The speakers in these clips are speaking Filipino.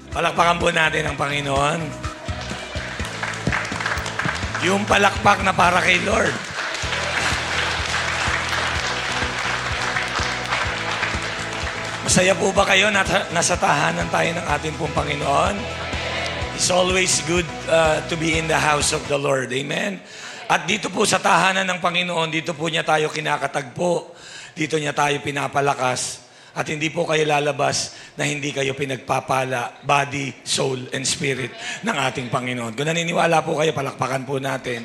Palakpakan po natin ang Panginoon. Yung palakpak na para kay Lord. Masaya po ba kayo na nasa tahanan tayo ng ating pong Panginoon? It's always good to be in the house of the Lord. Amen? At dito po sa tahanan ng Panginoon, dito po niya tayo kinakatagpo. Dito niya tayo pinapalakas. At hindi po kayo lalabas na hindi kayo pinagpapala, body, soul, and spirit ng ating Panginoon. Kung naniniwala po kayo, palakpakan po natin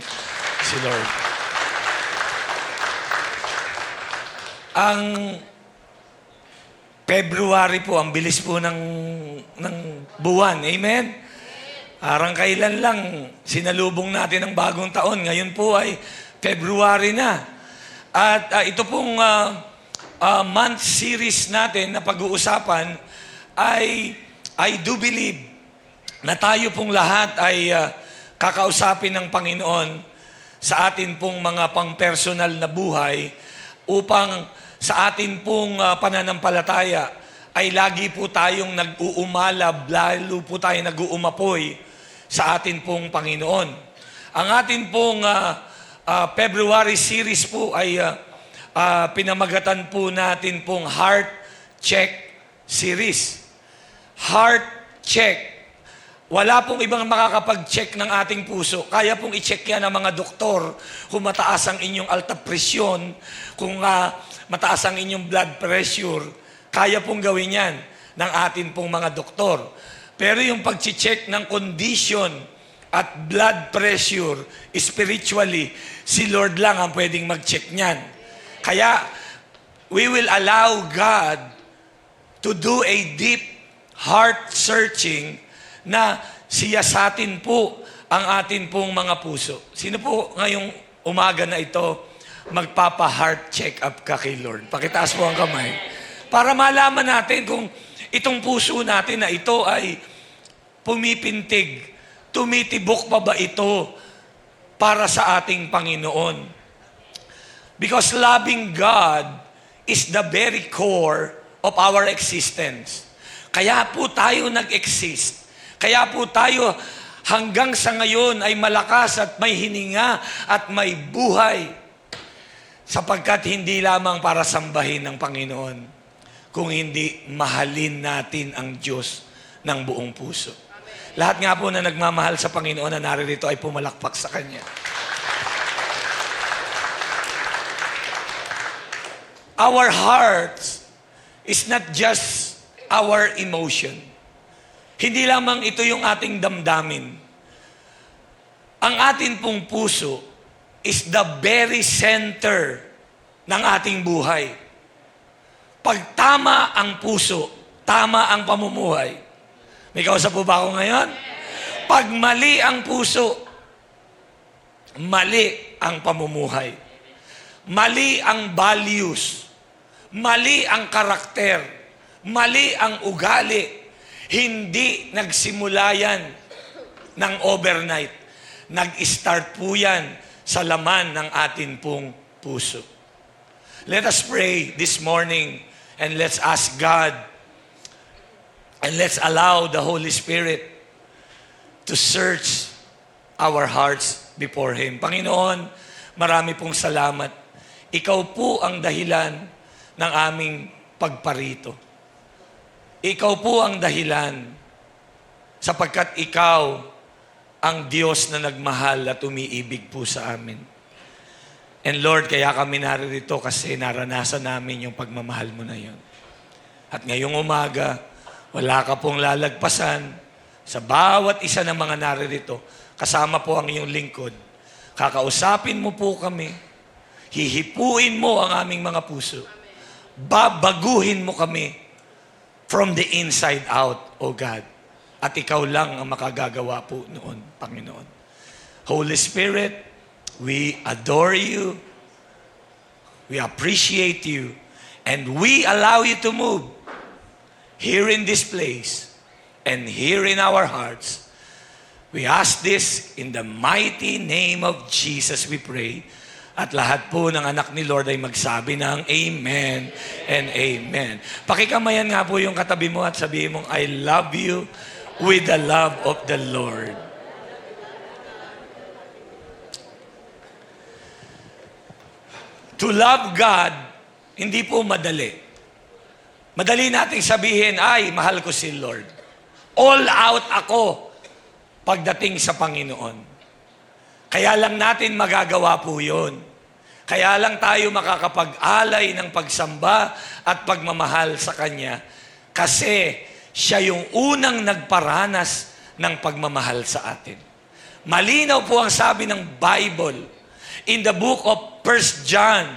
si Lord. Ang February po, ang bilis po ng buwan. Amen? Arang kailan lang, sinalubong natin ang bagong taon. Ngayon po ay February na. At ito pong month series natin na pag-uusapan ay I do believe na tayo pong lahat ay kakausapin ng Panginoon sa atin pong mga pang-personal na buhay upang sa atin pong pananampalataya ay lagi po tayong nag-uumalab, lalo po tayong nag-uumapoy sa atin pong Panginoon. Ang atin pong February series po ay pinamagatan po natin pong Heart Check Series. Heart Check. Wala pong ibang makakapag-check ng ating puso. Kaya pong i-check yan ng mga doktor kung mataas ang inyong alta presyon, kung mataas ang inyong blood pressure. Kaya pong gawin yan ng atin pong mga doktor. Pero yung pag-check ng condition at blood pressure spiritually, si Lord lang ang pwedeng mag-check niyan. Kaya, we will allow God to do a deep heart searching na siyasatin po ang atin pong mga puso. Sino po ngayong umaga na ito magpapa-heart check-up ka kay Lord? Pakitaas po ang kamay. Para malaman natin kung itong puso natin na ito ay pumipintig, tumitibok pa ba ito para sa ating Panginoon? Because loving God is the very core of our existence. Kaya po tayo nag-exist. Kaya po tayo hanggang sa ngayon ay malakas at may hininga at may buhay. Sapagkat hindi lamang para sambahin ng Panginoon, kung hindi mahalin natin ang Diyos ng buong puso. Lahat nga po na nagmamahal sa Panginoon na naririto ay pumalakpak sa Kanya. Our hearts is not just our emotion. Hindi lamang ito yung ating damdamin. Ang ating pong puso is the very center ng ating buhay. Pag tama ang puso, tama ang pamumuhay. May kausap po ba ako ngayon? Pag mali ang puso, mali ang pamumuhay. Mali ang values. Mali ang karakter, mali ang ugali, hindi nagsimula yan ng overnight. Nag-start po yan sa laman ng atin pong puso. Let us pray this morning and let's ask God and let's allow the Holy Spirit to search our hearts before Him. Panginoon, marami pong salamat. Ikaw po ang dahilan ng aming pagparito. Ikaw po ang dahilan sapagkat ikaw ang Diyos na nagmahal at umiibig po sa amin. And Lord, kaya kami naririto kasi naranasan namin yung pagmamahal mo na yun. At ngayong umaga, wala ka pong lalagpasan sa bawat isa ng mga naririto. Kasama po ang iyong lingkod. Kakausapin mo po kami. Hihipuin mo ang aming mga puso. Babaguhin mo kami from the inside out, O God. At ikaw lang ang makagagawa po noon, Panginoon. Holy Spirit, we adore you, we appreciate you, and we allow you to move here in this place and here in our hearts. We ask this in the mighty name of Jesus, we pray. At lahat po ng anak ni Lord ay magsabi ng Amen and Amen. Pakikamayan nga po yung katabi mo at sabihin mong, I love you with the love of the Lord. To love God, hindi po madali. Madali nating sabihin, ay, mahal ko si Lord. All out ako pagdating sa Panginoon. Kaya lang natin magagawa po yun. Kaya lang tayo makakapag-alay ng pagsamba at pagmamahal sa Kanya kasi siya yung unang nagparanas ng pagmamahal sa atin. Malinaw po ang sabi ng Bible in the book of 1 John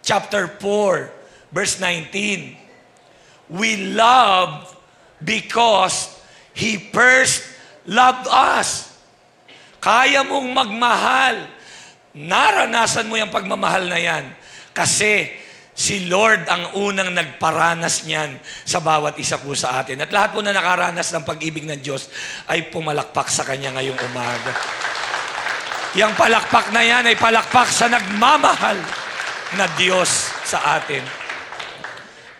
chapter 4 verse 19. We love because He first loved us. Kaya mong magmahal. Naranasan mo yung pagmamahal na yan. Kasi si Lord ang unang nagparanas niyan sa bawat isa po sa atin. At lahat po na nakaranas ng pag-ibig ng Diyos ay pumalakpak sa Kanya ngayong umaga. Yang palakpak na yan ay palakpak sa nagmamahal na Diyos sa atin.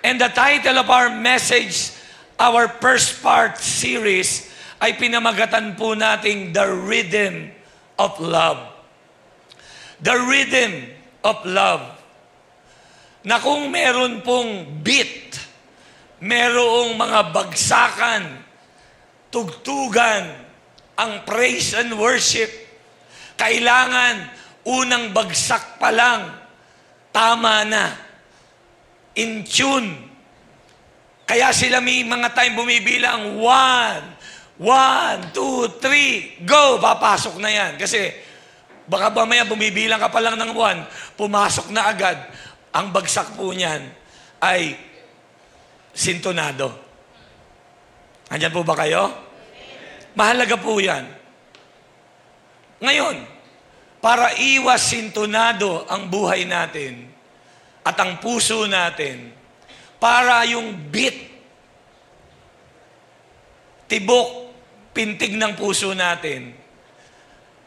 And the title of our message, our first part series, ay pinamagatan po nating The Rhythm of Love. The Rhythm of Love. Na kung meron pong beat, merong mga bagsakan, tugtugan, ang praise and worship, kailangan unang bagsak pa lang, tama na, in tune. Kaya sila may mga time bumibilang, 1, 2, 3, go! Papasok na yan. Kasi baka mamaya bumibilang ka pa lang ng 1, pumasok na agad. Ang bagsak po niyan ay sintonado. Andyan po ba kayo? Mahalaga po yan. Ngayon, para iwas sintonado ang buhay natin at ang puso natin, para yung beat, tibok, pintig ng puso natin,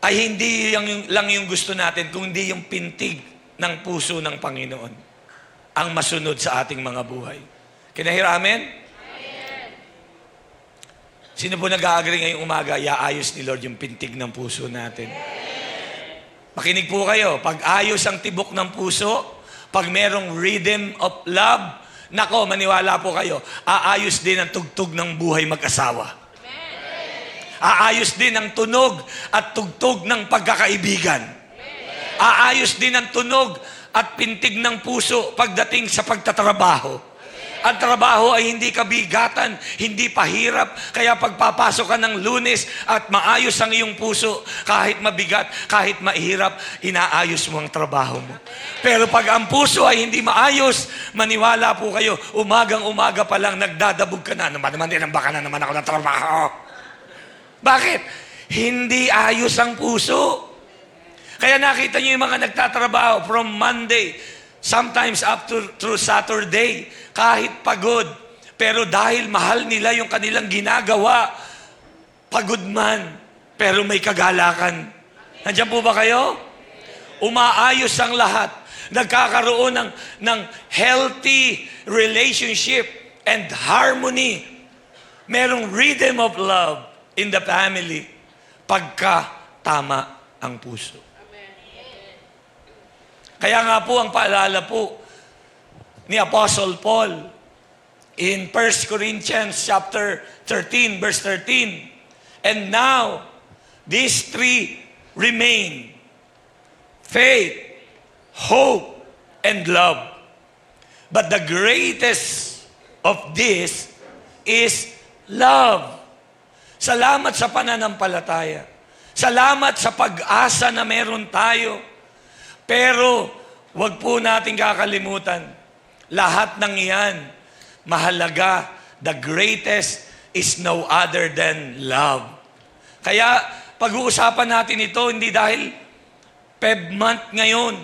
ay hindi lang yung gusto natin, kundi yung pintig ng puso ng Panginoon ang masunod sa ating mga buhay. Can I hear amen? Amen. Sino po nag-a-agree ngayong umaga, iaayos ni Lord yung pintig ng puso natin? Amen. Makinig po kayo, pag ayos ang tibok ng puso, pag merong rhythm of love, nako, maniwala po kayo, aayos din ang tugtog ng buhay mag-asawa. Aayos din ang tunog at tugtog ng pagkakaibigan. Aayos din ang tunog at pintig ng puso pagdating sa pagtatrabaho. Ang trabaho ay hindi kabigatan, hindi pahirap. Kaya pagpapasok ka ng Lunes at maayos ang iyong puso, kahit mabigat, kahit mahirap, inaayos mo ang trabaho mo. Pero pag ang puso ay hindi maayos, maniwala po kayo, umagang-umaga pa lang nagdadabog ka na. Naman din, baka na naman ako ng trabaho. Bakit? Hindi ayos ang puso. Kaya nakita niyo yung mga nagtatrabaho from Monday, sometimes up to through Saturday, kahit pagod. Pero dahil mahal nila yung kanilang ginagawa, pagod man, pero may kagalakan. Nandiyan po ba kayo? Umaayos ang lahat. Nagkakaroon ng healthy relationship and harmony. Merong rhythm of love in the family pagka tama ang puso. Kaya nga po, ang paalala po ni Apostle Paul in 1 Corinthians chapter 13, verse 13, and now, these three remain, faith, hope, and love. But the greatest of this is love. Salamat sa pananampalataya. Salamat sa pag-asa na meron tayo. Pero, wag po natin kakalimutan, lahat ng iyan, mahalaga, the greatest is no other than love. Kaya, pag-uusapan natin ito, hindi dahil Feb month ngayon.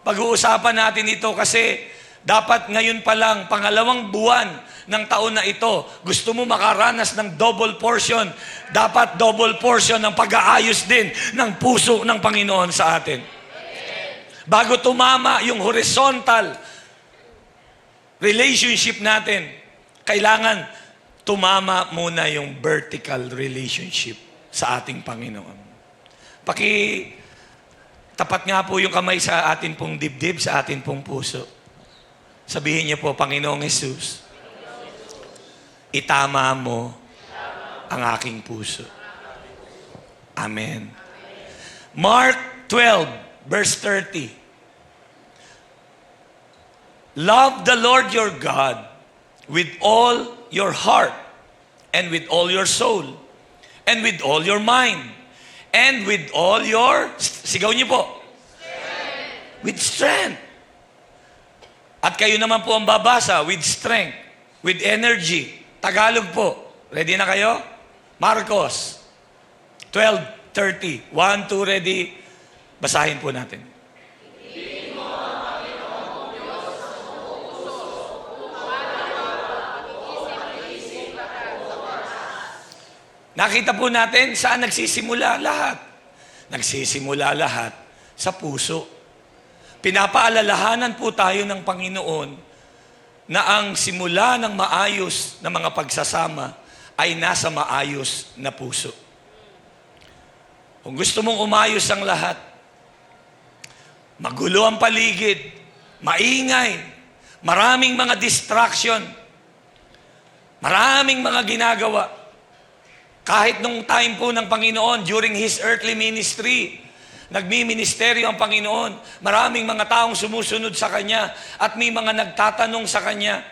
Pag-uusapan natin ito kasi, dapat ngayon pa lang, pangalawang buwan ng taon na ito, gusto mo makaranas ng double portion, dapat double portion ng pag-aayos din ng puso ng Panginoon sa atin. Bago tumama yung horizontal relationship natin, kailangan tumama muna yung vertical relationship sa ating Panginoon. Tapat nga po yung kamay sa atin pong dibdib, sa atin pong puso. Sabihin niyo po, Panginoong Jesus, itama mo ang aking puso. Amen. Mark 12, verse 30. Love the Lord your God with all your heart, and with all your soul, and with all your mind, and with all your, sigaw niyo po, strength. With strength. At kayo naman po ang babasa, with strength, with energy. Tagalog po. Ready na kayo? Marcos 12:30. 1, 2, ready? Basahin po natin. Nakita po natin saan nagsisimula lahat. Nagsisimula lahat sa puso. Pinapaalalahanan po tayo ng Panginoon na ang simula ng maayos na mga pagsasama ay nasa maayos na puso. Kung gusto mong umayos ang lahat, magulo ang paligid, maingay, maraming mga distraction, maraming mga ginagawa. Kahit nung time po ng Panginoon, during His earthly ministry, nagmi-ministeryo ang Panginoon, maraming mga taong sumusunod sa Kanya at may mga nagtatanong sa Kanya.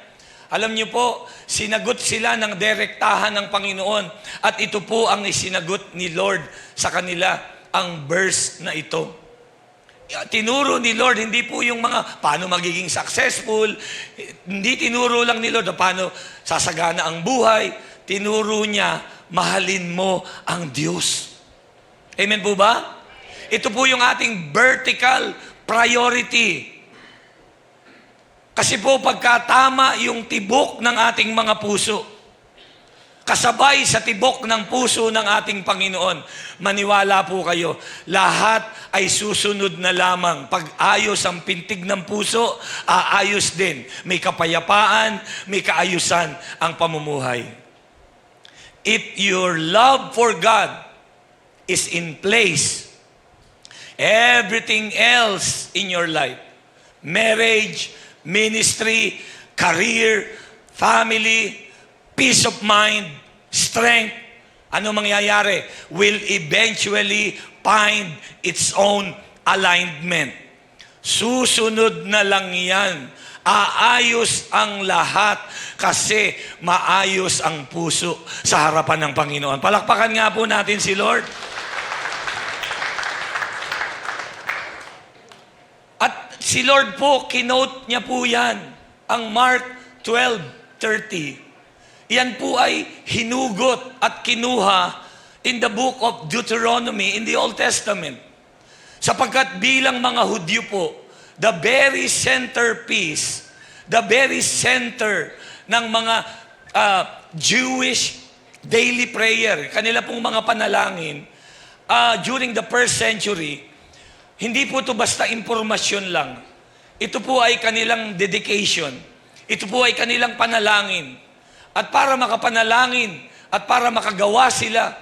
Alam niyo po, sinagot sila ng direktahan ng Panginoon at ito po ang isinagot ni Lord sa kanila, ang verse na ito. Tinuro ni Lord, hindi po yung mga paano magiging successful, hindi tinuro lang ni Lord paano sasagana ang buhay, tinuro niya, mahalin mo ang Diyos. Amen po ba? Ito po yung ating vertical priority. Kasi po pagkatama yung tibok ng ating mga puso, kasabay sa tibok ng puso ng ating Panginoon, maniwala po kayo, lahat ay susunod na lamang. Pag ayos ang pintig ng puso, aayos din. May kapayapaan, may kaayusan ang pamumuhay. If your love for God is in place, everything else in your life, marriage, ministry, career, family, peace of mind, strength, ano mangyayari? Will eventually find its own alignment. Susunod na lang yan. Aayos ang lahat kasi maayos ang puso sa harapan ng Panginoon. Palakpakan nga po natin si Lord. At si Lord po, kinote niya po yan, ang Mark 12:30. Yan po ay hinugot at kinuha in the book of Deuteronomy in the Old Testament. Sapagkat bilang mga Hudyo po, the very centerpiece, the very center ng mga Jewish daily prayer, kanila pong mga panalangin, during the first century, hindi po ito basta impormasyon lang. Ito po ay kanilang dedication. Ito po ay kanilang panalangin. At para makapanalangin at para makagawa sila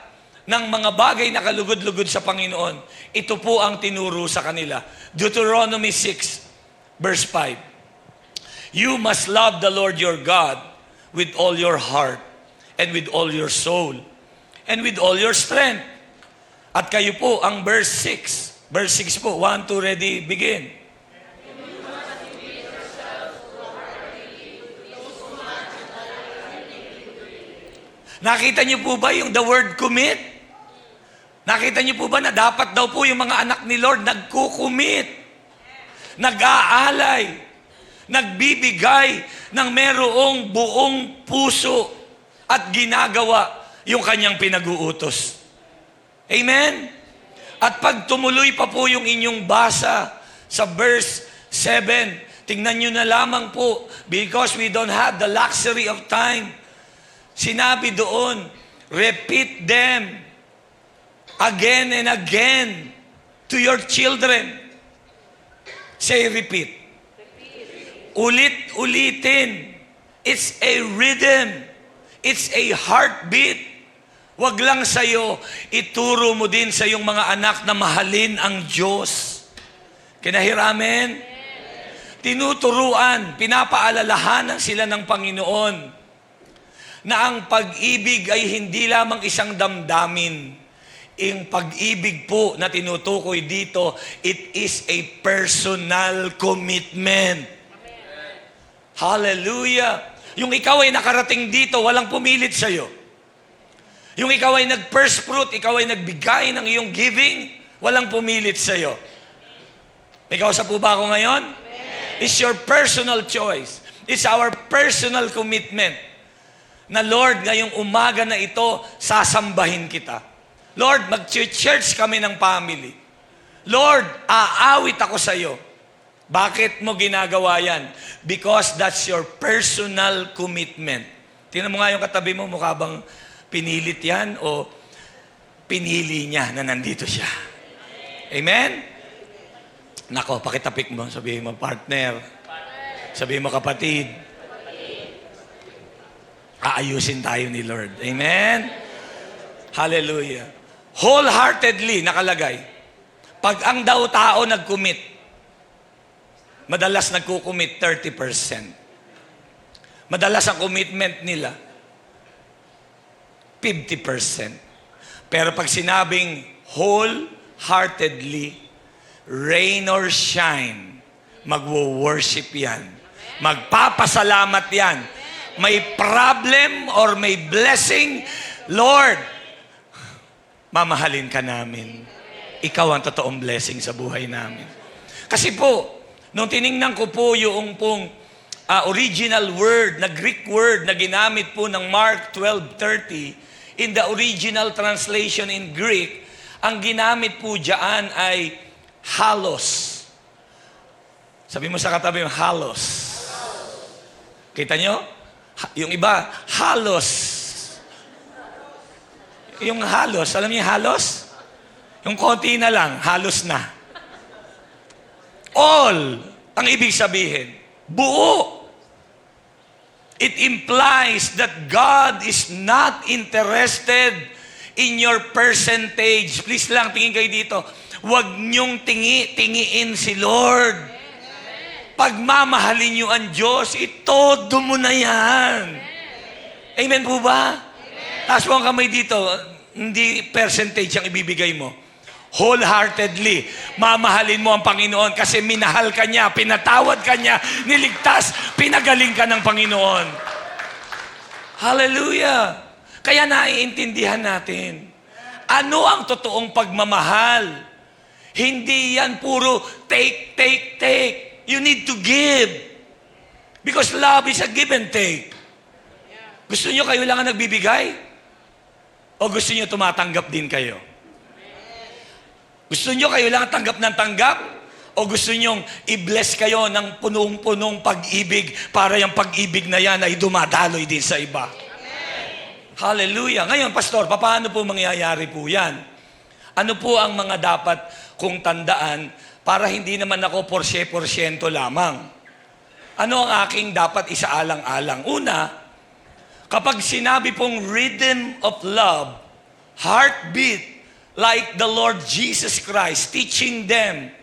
ng mga bagay na kalugod-lugod sa Panginoon, ito po ang tinuro sa kanila. Deuteronomy 6, verse 5. You must love the Lord your God with all your heart, and with all your soul, and with all your strength. At kayo po, ang verse 6. Verse 6 po, 1, 2, ready, begin. Nakita niyo po ba yung the word commit? Nakita niyo po ba na dapat daw po yung mga anak ni Lord nagkukumit, nag-aalay, nagbibigay ng merong buong puso at ginagawa yung kanyang pinag-uutos. Amen? At pag tumuloy pa po yung inyong basa sa verse 7, tingnan nyo na lamang po, because we don't have the luxury of time. Sinabi doon, repeat them again and again to your children. Say repeat. Ulit-ulitin. It's a rhythm. It's a heartbeat. Wag lang sa'yo, ituro mo din sa iyong mga anak na mahalin ang Diyos. Kinahiramen? Tinuturuan, pinapaalalahanan sila ng Panginoon na ang pag-ibig ay hindi lamang isang damdamin. Ang pag-ibig po na tinutukoy dito, it is a personal commitment. Hallelujah! Yung ikaw ay nakarating dito, walang pumilit sa'yo. Yung ikaw ay nag-first fruit, ikaw ay nagbigay ng iyong giving, walang pumilit sa'yo. May kausap po ba ako ngayon? It's your personal choice. It's our personal commitment na Lord, ngayong umaga na ito, sasambahin kita. Lord, mag-church kami ng family. Lord, aawit ako sa iyo. Bakit mo ginagawa yan? Because that's your personal commitment. Tingnan mo nga yung katabi mo, mukha bang pinilit yan o pinili niya na nandito siya? Amen? Nako, pakitapik mo. Sabihin mo, partner. Sabihin mo, kapatid. Aayusin tayo ni Lord. Amen? Hallelujah. Wholeheartedly, nakalagay. Pag ang daw tao nag-commit, madalas nagko-commit 30%. Madalas ang commitment nila, 50%. Pero pag sinabing wholeheartedly, rain or shine, magwo-worship yan. Magpapasalamat yan. May problem or may blessing, Lord, mamahalin ka namin. Ikaw ang totoong blessing sa buhay namin. Kasi po, nung tiningnan ko po yung pong original word, na Greek word na ginamit po ng Mark 12:30, in the original translation in Greek, ang ginamit po dyan ay halos. Sabi mo sa katabi mo, halos. Kita nyo? Yung iba, halos. Yung halos, alam niyo yung halos? Yung konti na lang, halos na. All, ang ibig sabihin, buo. It implies that God is not interested in your percentage. Please lang, tingin kayo dito. Huwag niyong tingiin si Lord. Pagmamahalin niyo ang Diyos, itodo mo na yan. Amen po ba? Taas mo ang kamay dito, hindi percentage ang ibibigay mo. Wholeheartedly, mamahalin mo ang Panginoon kasi minahal ka niya, pinatawad ka niya, niligtas, pinagaling ka ng Panginoon. Hallelujah! Kaya naiintindihan natin, ano ang totoong pagmamahal? Hindi yan puro take, take, take. You need to give. Because love is a give and take. Gusto nyo kayo lang ang nagbibigay? O gusto nyo tumatanggap din kayo? Gusto nyo kayo lang tanggap ng tanggap? O gusto nyo i-bless kayo ng punong-punong pag-ibig para yung pag-ibig na yan ay dumadaloy din sa iba? Hallelujah. Ngayon, Pastor, paano po mangyayari po yan? Ano po ang mga dapat kong tandaan para hindi naman ako porsyento lamang? Ano ang aking dapat isaalang-alang? Una, kapag sinabi pong rhythm of love, heartbeat, like the Lord Jesus Christ, teaching them,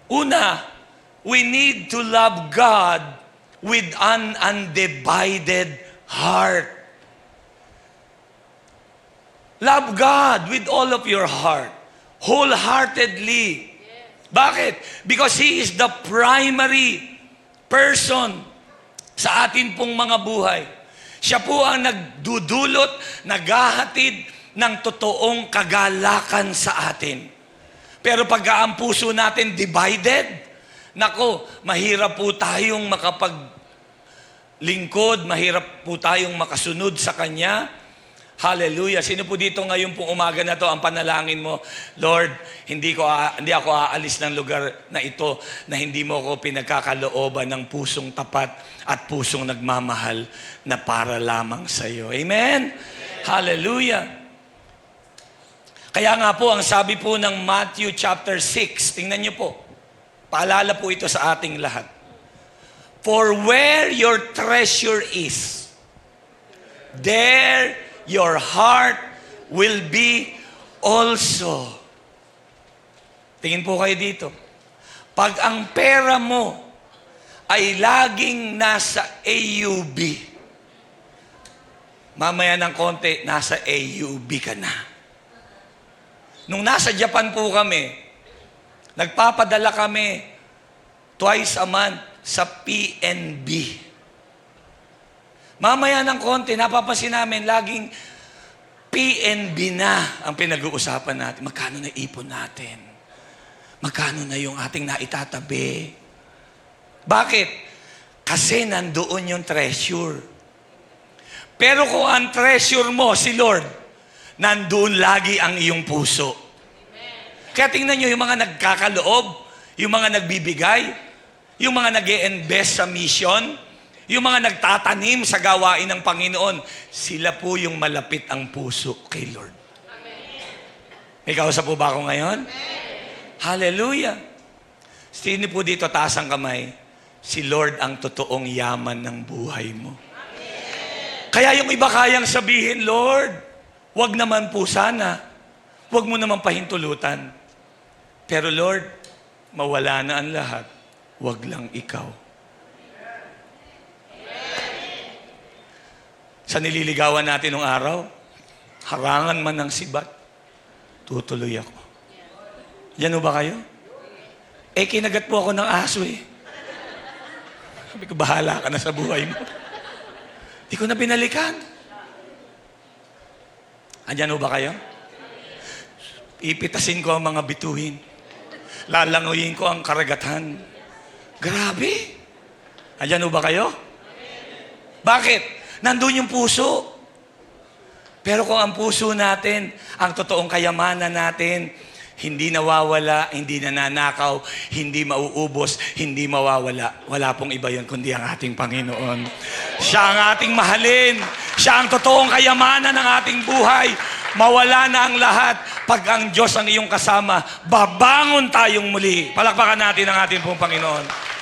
una, we need to love God with an undivided heart. Love God with all of your heart. Wholeheartedly. Bakit? Because He is the primary person sa atin pong mga buhay. Siya po ang nagdudulot, naghahatid ng totoong kagalakan sa atin. Pero pag ang puso natin divided, nako, mahirap po tayong makapaglingkod, mahirap po tayong makasunod sa Kanya. Hallelujah. Sino po dito ngayon pong umaga na to, ang panalangin mo, Lord, hindi ako aalis ng lugar na ito na hindi mo ako pinagkakalooban ng pusong tapat at pusong nagmamahal na para lamang sa iyo. Amen? Hallelujah. Kaya nga po, ang sabi po ng Matthew chapter 6, tingnan niyo po, paalala po ito sa ating lahat. For where your treasure is, there your heart will be also. Tingin po kayo dito. Pag ang pera mo ay laging nasa AUB, mamaya ng konti, nasa AUB ka na. Nung nasa Japan po kami, nagpapadala kami twice a month sa PNB. Mamaya ng konti, napapansin namin, laging PNB na ang pinag-uusapan natin. Magkano na ipon natin? Magkano na yung ating naitatabi? Bakit? Kasi nandoon yung treasure. Pero kung ang treasure mo, si Lord, nandoon lagi ang iyong puso. Kaya tingnan nyo yung mga nagkakaloob, yung mga nagbibigay, yung mga nag-e-invest sa mission, yung mga nagtatanim sa gawain ng Panginoon, sila po yung malapit ang puso kay Lord. May kausap po ba ako ngayon? Hallelujah! Sino po dito, taas ang kamay? Si Lord ang totoong yaman ng buhay mo. Kaya yung iba kayang sabihin, Lord, wag naman po sana. Wag mo naman pahintulutan. Pero Lord, mawala na ang lahat. Wag lang ikaw. Sa nililigawan natin ng araw, harangan man ng sibat, tutuloy ako. Yan ba kayo? Kinagat po ako ng aso eh. Sabi ko, bahala ka na sa buhay mo. Di ko na binalikan. Andyan ba kayo? Ipitasin ko ang mga bituin. Lalanguyin ko ang karagatan. Grabe. Andyan ba kayo? Bakit? Nandun yung puso. Pero kung ang puso natin, ang totoong kayamanan natin, hindi nawawala, hindi nananakaw, hindi mauubos, hindi mawawala. Wala pong iba yun, kundi ang ating Panginoon. Siya ang ating mahalin. Siya ang totoong kayamanan ng ating buhay. Mawala na ang lahat. Pag ang Diyos ang iyong kasama, babangon tayong muli. Palakpakan natin ang ating pong Panginoon.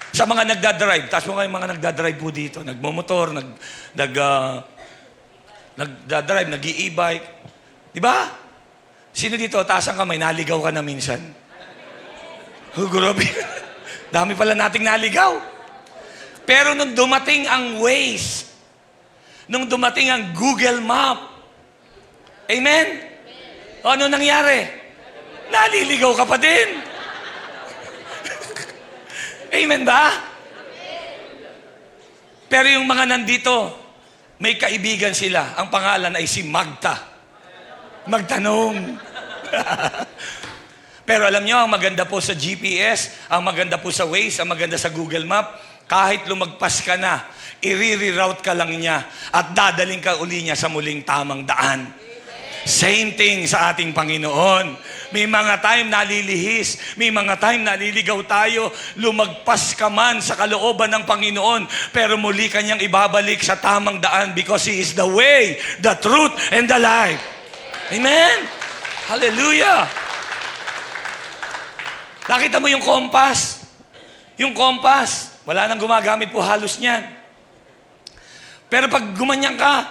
Sa mga nagdadrive, taas mo kayo mga nagdadrive po dito, nagmomotor, nagdadrive, nag-i-e-bike. Di ba? Sino dito, taas ang kamay, naligaw ka na minsan? Oh, grabe. Dami pala nating naligaw. Pero nung dumating ang Waze, nung dumating ang Google Map, amen? O ano nangyari? Naliligaw ka pa din. Amen ba? Pero yung mga nandito, may kaibigan sila. Ang pangalan ay si Magta. Magtanong. Pero alam nyo, ang maganda po sa GPS, ang maganda po sa Waze, ang maganda sa Google Map, kahit lumagpas ka na, i-reroute ka lang niya at dadaling ka uli niya sa muling tamang daan. Same thing sa ating Panginoon. May mga time nalilihis, may mga time naliligaw tayo, lumagpas ka man sa kalooban ng Panginoon, pero muli kanyang ibabalik sa tamang daan because He is the way, the truth, and the life. Amen? Hallelujah! Nakita mo yung kompas? Yung kompas, wala nang gumagamit po halos niyan. Pero pag gumanyan ka,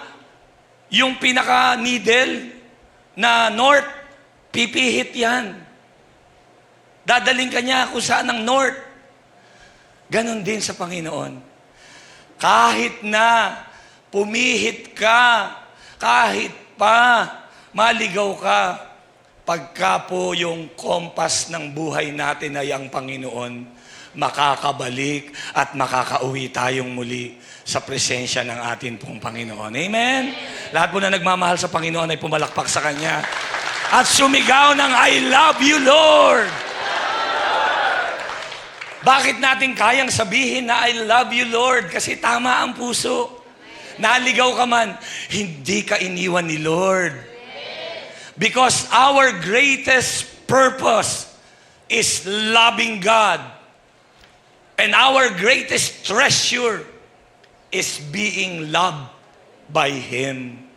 yung pinaka-needle na north, pipihit yan. Dadaling ka niya kung saan ang north. Ganon din sa Panginoon. Kahit na pumihit ka, kahit pa maligaw ka, pagka po yung kompas ng buhay natin ay ang Panginoon, makakabalik at makakauwi tayong muli sa presensya ng ating pong Panginoon. Amen? Lahat po na nagmamahal sa Panginoon ay pumalakpak sa Kanya. At sumigaw ng, I love you, Lord! Bakit natin kayang sabihin na I love you, Lord? Kasi tama ang puso. Naligaw ka man, hindi ka iniwan ni Lord. Because our greatest purpose is loving God. And our greatest treasure is being loved by Him.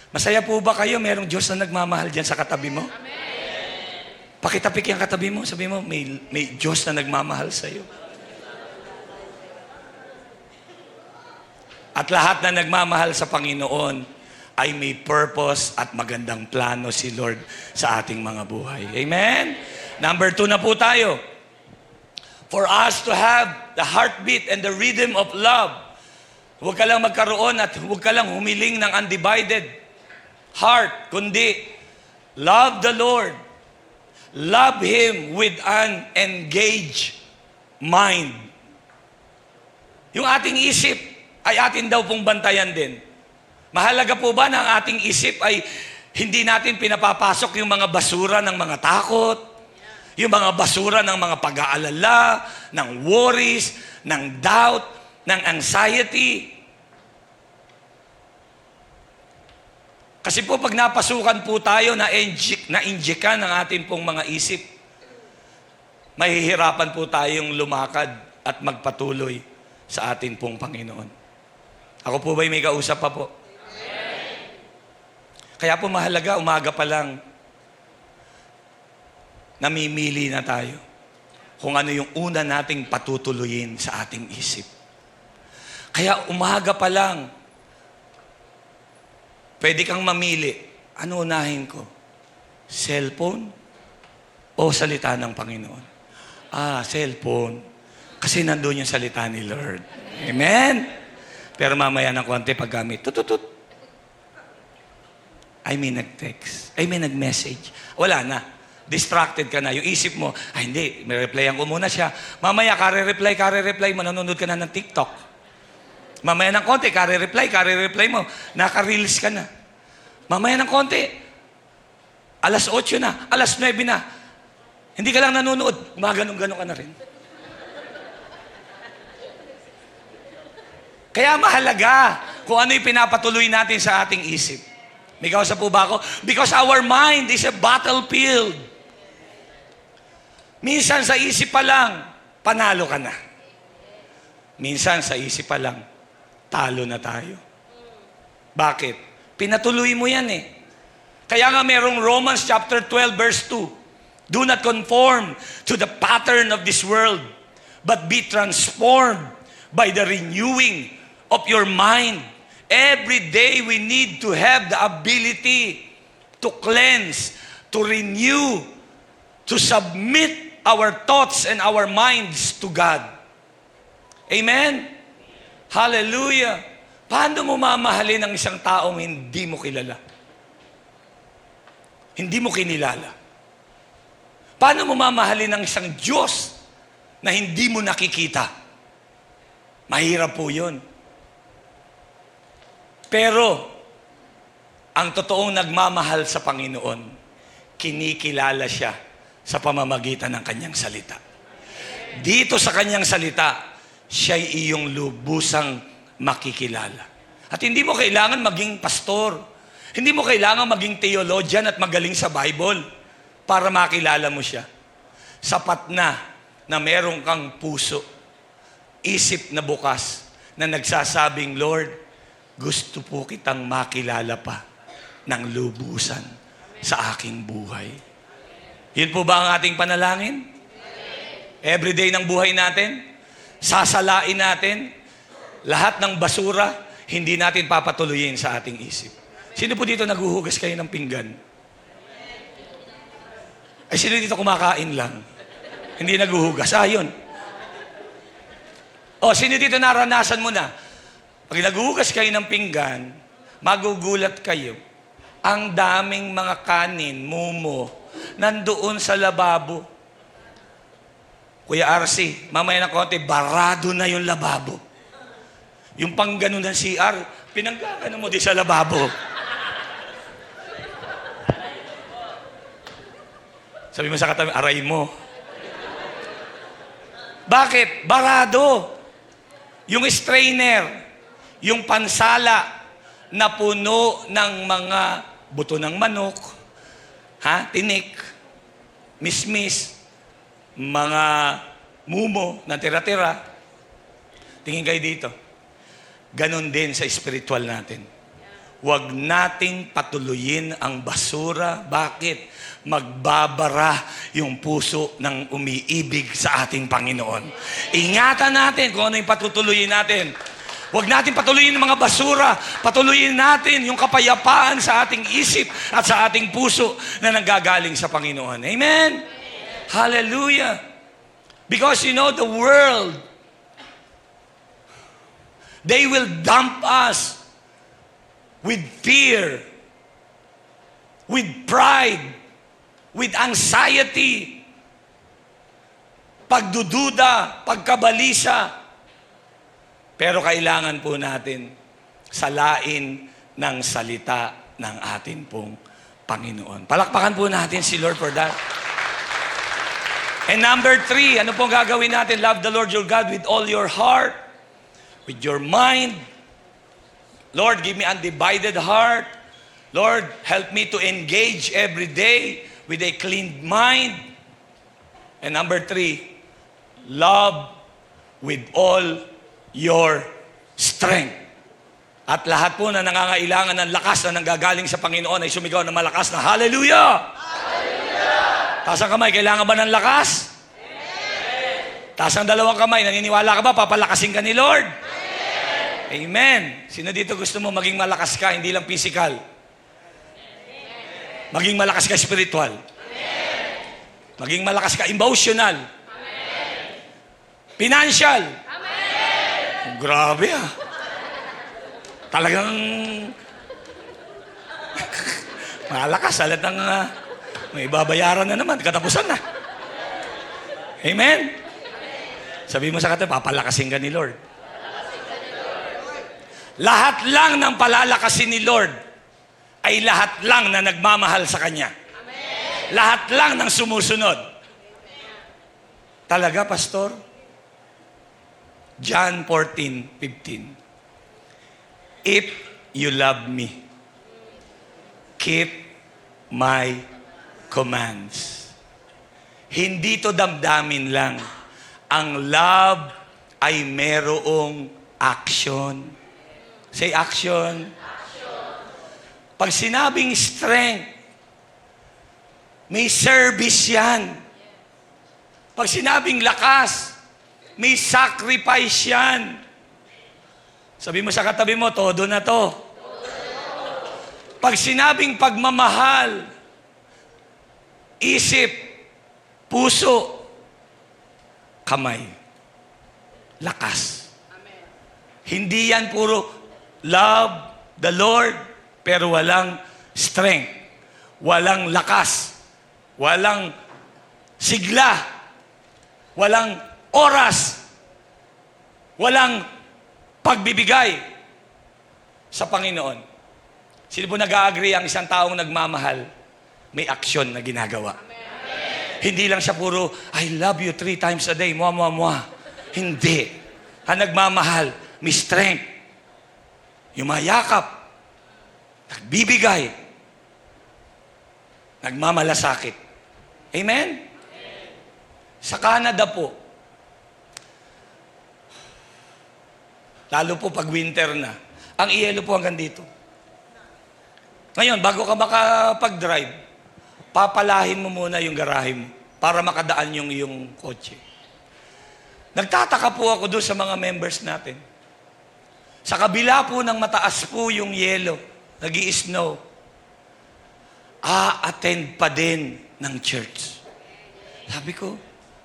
Masaya po ba kayo? Merong Diyos na nagmamahal dyan sa katabi mo? Amen. Pakitapik yung katabi mo. Sabi mo, may Diyos na nagmamahal sa iyo. At lahat na nagmamahal sa Panginoon ay may purpose at magandang plano si Lord sa ating mga buhay. Amen? Number 2 na po tayo. For us to have the heartbeat and the rhythm of love. Huwag ka lang magkaroon at huwag ka lang humiling ng undivided heart, kundi love the Lord. Love Him with an engaged mind. Yung ating isip ay atin daw pong bantayan din. Mahalaga po ba na ang ating isip ay hindi natin pinapapasok yung mga basura ng mga takot, yung mga basura ng mga pag-aalala, ng worries, ng doubt, ng anxiety. Kasi po pag napasukan po tayo na injekan ng ating pong mga isip, mahihirapan po tayong lumakad at magpatuloy sa ating pong Panginoon. Ako po ba'y may kausap pa po? Kaya po mahalaga, umaga pa lang, namimili na tayo kung ano yung una nating patutuloyin sa ating isip. Kaya umaga pa lang, pwede kang mamili. Ano unahin ko? Cellphone o salita ng Panginoon? Cellphone. Kasi nandun yung salita ni Lord. Amen? Pero mamaya ng konti paggamit, tututut. I may nag-text. I may nag-message. Wala na. Distracted ka na. Yung isip mo, hindi, may replyan ko muna siya. Mamaya, kare-reply, manonood ka na ng TikTok. Mamaya ng konti, kare-reply mo. Naka-reels ka na. Mamaya ng konti, alas 8 na, alas 9 na. Hindi ka lang nanonood, ganun-ganun ka na rin. Kaya mahalaga kung ano yung pinapatuloy natin sa ating isip. May kausap po ba ako? Because our mind is a battlefield. Minsan sa isip pa lang, panalo ka na. Minsan sa isip pa lang, talo na tayo. Bakit? Pinatuloy mo yan eh. Kaya nga merong Romans chapter 12 verse 2. Do not conform to the pattern of this world, but be transformed by the renewing of your mind. Every day we need to have the ability to cleanse, to renew, to submit our thoughts and our minds to God. Amen? Hallelujah! Paano mo mamahalin ang isang taong hindi mo kilala? Hindi mo kinilala. Paano mo mamahalin ang isang Diyos na hindi mo nakikita? Mahirap po yun. Pero, ang totoong nagmamahal sa Panginoon, kinikilala siya sa pamamagitan ng kanyang salita. Dito sa kanyang salita, siya'y iyong lubusang makikilala. At hindi mo kailangan maging pastor. Hindi mo kailangan maging theologian at magaling sa Bible para makilala mo siya. Sapat na meron kang puso, isip na bukas, na nagsasabing, Lord, gusto po kitang makilala pa ng lubusan sa aking buhay. Yun po ba ang ating panalangin? Everyday ng buhay natin, sasalain natin, lahat ng basura, hindi natin papatuloyin sa ating isip. Sino po dito naghuhugas kayo ng pinggan? Ay, sino dito kumakain lang? Hindi naghuhugas. Yun. Sino dito naranasan mo na? Pag naghuhugas kayo ng pinggan, magugulat kayo. Ang daming mga kanin, mumo, nandoon sa lababo. Kuya RC, mamaya ng konti, barado na yung lababo. Yung pangganon ng CR, pinanggagano mo din sa lababo. Sabi mo sa katabi, aray mo. Bakit? Barado. Yung strainer, yung pansala na puno ng mga buto ng manok, tinik, mismis, mga mumo na tira-tira. Tingin kayo dito. Ganon din sa spiritual natin. Huwag nating patuloyin ang basura. Bakit? Magbabara yung puso ng umiibig sa ating Panginoon. Ingatan natin kung ano yung patutuloyin natin. Huwag natin patuloyin ang mga basura. Patuloyin natin yung kapayapaan sa ating isip at sa ating puso na nanggagaling sa Panginoon. Amen? Hallelujah. Because the world, they will dump us with fear, with pride, with anxiety, pagdududa, pagkabalisa. Pero kailangan po natin salain ng salita ng atin pong Panginoon. Palakpakan po natin si Lord for that. And number 3, ano pong gagawin natin? Love the Lord your God with all your heart, with your mind. Lord, give me undivided heart. Lord, help me to engage every day with a clean mind. And number 3, love with all your strength. At lahat po na nangangailangan ng lakas na nanggagaling sa Panginoon ay sumigaw ng malakas na Hallelujah! Hallelujah! Taas ang kamay, kailangan ba ng lakas? Amen! Taas ang dalawang kamay, naniniwala ka ba? Papalakasin ka ni Lord? Amen! Amen! Sino dito gusto mo maging malakas ka, hindi lang physical? Amen. Maging malakas ka spiritual? Amen. Maging malakas ka emotional? Amen. Financial? Grabe Talagang malakas. Halatang may babayaran na naman. Katapusan na. Amen? Sabi mo sa kata, papalakasin ka ni Lord. Lahat lang ng palalakasin ni Lord ay lahat lang na nagmamahal sa Kanya. Lahat lang ng sumusunod. Talaga, Pastor? John 14:15. If you love me, keep my commands. Hindi to damdamin lang. Ang love ay merong action. Say action. Pag sinabing strength, may service yan. Pag sinabing lakas, may sacrifice yan. Sabi mo sa katabi mo, todo na to. Pag sinabing pagmamahal, isip, puso, kamay, lakas. Amen. Hindi yan puro love the Lord, pero walang strength, walang lakas, walang sigla, walang oras, walang pagbibigay sa Panginoon. Sino po nag-agree ang isang taong nagmamahal, may aksyon na ginagawa? Amen. Hindi lang siya puro, I love you 3 times a day, mua, mua, mua. Hindi. Ang nagmamahal, may strength. Yumayakap. Nagbibigay. Nagmamalasakit. Amen? Sa Canada po, lalo po pag winter na, ang iyelo po hanggang dito. Ngayon, bago ka makapag-drive, papalahin mo muna yung garahe mo para makadaan yung iyong kotse. Nagtataka po ako doon sa mga members natin. Sa kabila po ng mataas po yung yelo, nag-i-snow, attend pa din ng church. Sabi ko,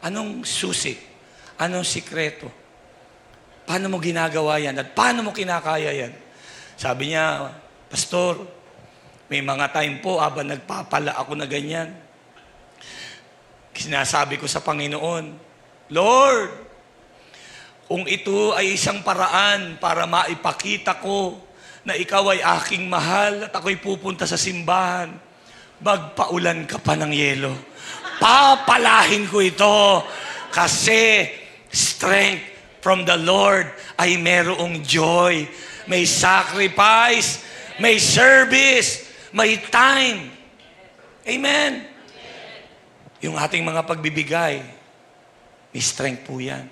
anong susi? Anong sikreto? Paano mo ginagawa yan? At paano mo kinakaya yan? Sabi niya, Pastor, may mga time po, habang nagpapala ako na ganyan, sinasabi ko sa Panginoon, Lord, kung ito ay isang paraan para maipakita ko na ikaw ay aking mahal at ako'y pupunta sa simbahan, magpaulan ka pa ng yelo. Papalahin ko ito kasi strength from the Lord ay merong joy. May sacrifice, may service, may time. Amen. Yung ating mga pagbibigay, may strength po yan.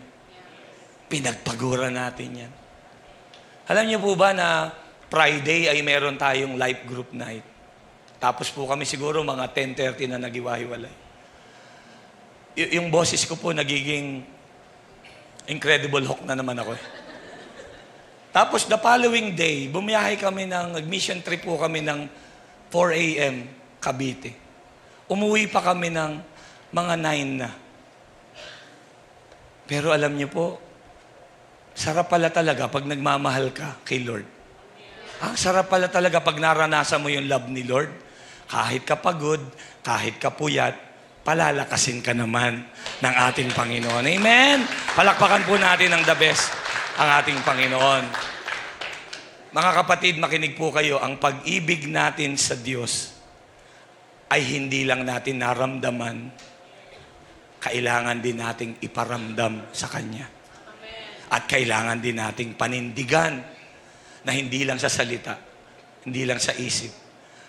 Pinagpagura natin yan. Alam niyo po ba na Friday ay meron tayong life group night? Tapos po kami siguro mga 10:30 na nagiwahiwalay. Yung boses ko po nagiging Incredible Hulk na naman ako. Tapos the following day, bumiyahe kami nag-mission trip po kami ng 4 a.m. Cavite. Umuwi pa kami ng mga 9 na. Pero alam niyo po, sarap pala talaga pag nagmamahal ka kay Lord. Ang sarap pala talaga pag naranasan mo yung love ni Lord. Kahit ka pagod, kahit ka puyat, palalakasin ka naman ng ating Panginoon. Amen? Palakpakan po natin ng the best ang ating Panginoon. Mga kapatid, makinig po kayo, ang pag-ibig natin sa Diyos ay hindi lang natin naramdaman, kailangan din nating iparamdam sa Kanya. At kailangan din nating panindigan na hindi lang sa salita, hindi lang sa isip,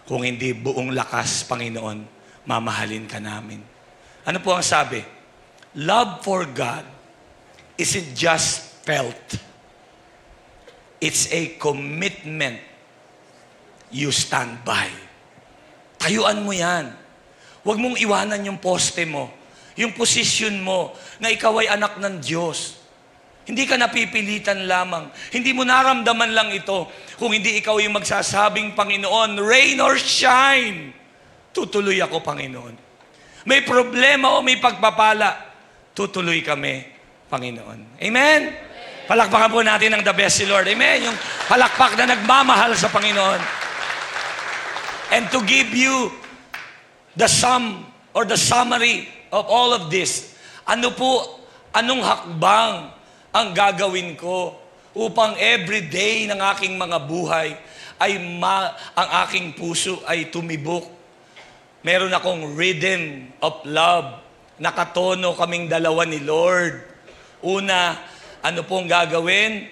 kung hindi buong lakas, Panginoon, mamahalin ka namin. Ano po ang sabi? Love for God isn't just felt. It's a commitment you stand by. Tayuan mo yan. Huwag mong iwanan yung poste mo, yung posisyon mo, na ikaw ay anak ng Diyos. Hindi ka napipilitan lamang. Hindi mo naramdaman lang ito. Kung hindi ikaw yung magsasabing, Panginoon, rain or shine, tutuloy ako, Panginoon. May problema o may pagpapala, tutuloy kami, Panginoon. Amen? Palakpakan po natin ang the best si Lord. Amen? Yung palakpak na nagmamahal sa Panginoon. And to give you the sum or the summary of all of this, anong hakbang ang gagawin ko upang everyday ng aking mga buhay ay ang aking puso ay tumibok. Meron akong rhythm of love. Nakatono kaming dalawa ni Lord. Una, ano pong gagawin?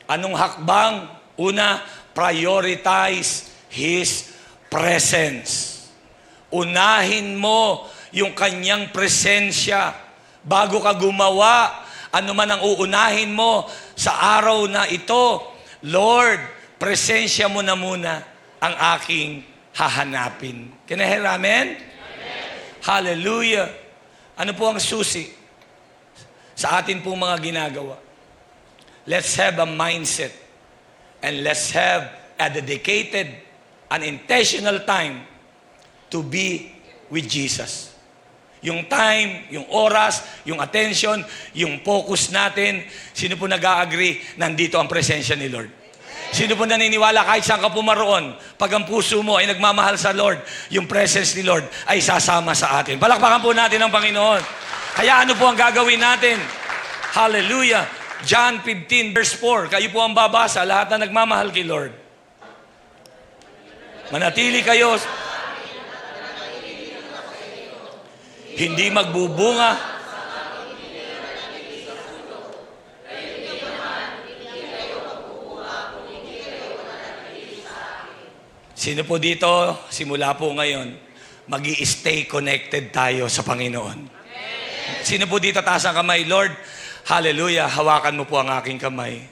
Anong hakbang? Una, prioritize His presence. Unahin mo yung Kanyang presensya bago ka gumawa. Ano man ang uunahin mo sa araw na ito, Lord, presensya mo na muna ang aking hahanapin. Can I hear amen? Amen. Hallelujah. Ano po ang susi sa atin pong mga ginagawa? Let's have a mindset and let's have a dedicated and intentional time to be with Jesus. Yung time, yung oras, yung attention, yung focus natin. Sino po nag-a-agree? Nandito ang presensya ni Lord. Sino po naniniwala kahit saan ka pumaroon, pag ang puso mo ay nagmamahal sa Lord, yung presence ni Lord ay sasama sa atin. Palakpakan po natin ang Panginoon. Kaya ano po ang gagawin natin? Hallelujah. John 15 verse 4. Kayo po ang babasa, lahat na nagmamahal kay Lord. Manatili kayo. Hindi magbubunga. Sino po dito, simula po ngayon, mag-i-stay connected tayo sa Panginoon. Sino po dito, taas ang kamay, Lord, hallelujah, hawakan mo po ang aking kamay.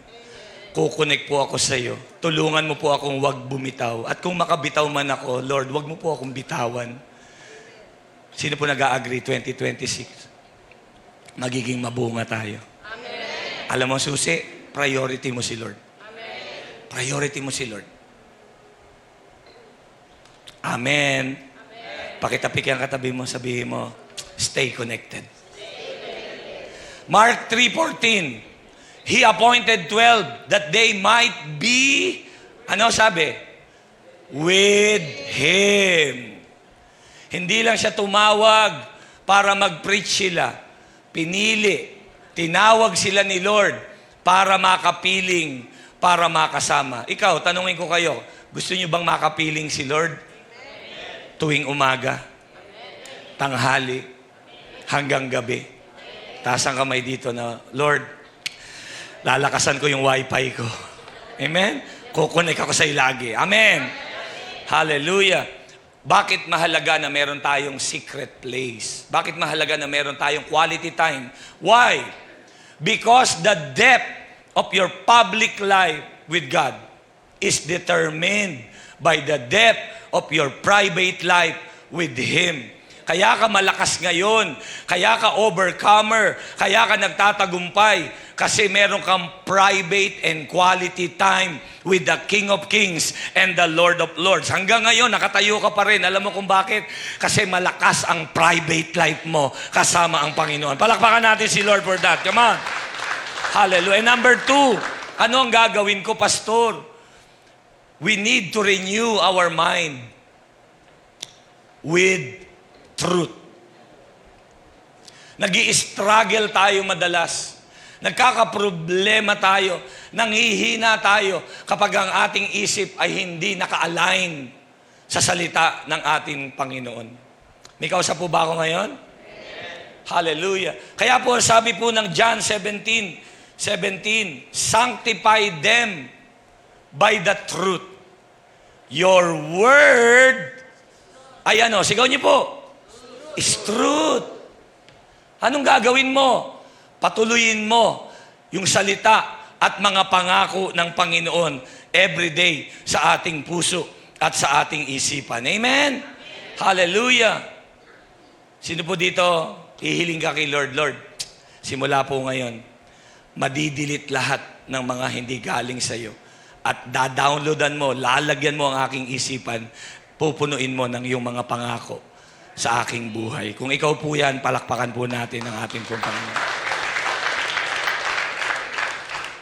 Kukonek po ako sa iyo. Tulungan mo po akong wag bumitaw. At kung makabitaw man ako, Lord, wag mo po akong bitawan. Sino po nag-a-agree 2026? Magiging mabunga tayo. Amen. Alam mo, susi, priority mo si Lord. Amen. Priority mo si Lord. Amen. Amen. Pakitapi ang katabi mo, sabihin mo, stay connected. Mark 3:14, He appointed 12 that they might be, ano sabi? With Him. Hindi lang siya tumawag para mag-preach sila. Pinili, tinawag sila ni Lord para makapiling, para makasama. Ikaw, tanungin ko kayo, gusto niyo bang makapiling si Lord? Amen. Tuwing umaga, amen, tanghali, hanggang gabi. Taas ang kamay dito na, Lord, lalakasan ko yung wifi ko. Amen? Kukonek ako sa ilagi. Amen? Hallelujah. Bakit mahalaga na meron tayong secret place? Bakit mahalaga na meron tayong quality time? Why? Because the depth of your public life with God is determined by the depth of your private life with Him. Kaya ka malakas ngayon. Kaya ka overcomer. Kaya ka nagtatagumpay. Kasi meron kang private and quality time with the King of Kings and the Lord of Lords. Hanggang ngayon, nakatayo ka pa rin. Alam mo kung bakit? Kasi malakas ang private life mo kasama ang Panginoon. Palakpakan natin si Lord for that. Come on. Hallelujah. And number 2, ano ang gagawin ko, Pastor? We need to renew our mind with truth. Nag-i-struggle tayo madalas. Nagkakaproblema tayo. Nanghihina tayo kapag ang ating isip ay hindi naka-align sa salita ng ating Panginoon. May kausap po ba ako ngayon? Hallelujah. Kaya po sabi po ng John 17, sanctify them by the truth. Your word, ay ano, sigaw niyo po, is truth. Anong gagawin mo? Patuloyin mo yung salita at mga pangako ng Panginoon everyday sa ating puso at sa ating isipan. Amen? Hallelujah. Sino po dito, hihiling ka kay Lord, Lord, simula po ngayon, madidilit lahat ng mga hindi galing sa iyo. At da-downloadan mo, lalagyan mo ang aking isipan, pupunuin mo ng iyong mga pangako sa aking buhay. Kung ikaw po yan, palakpakan po natin ang ating Panginoon.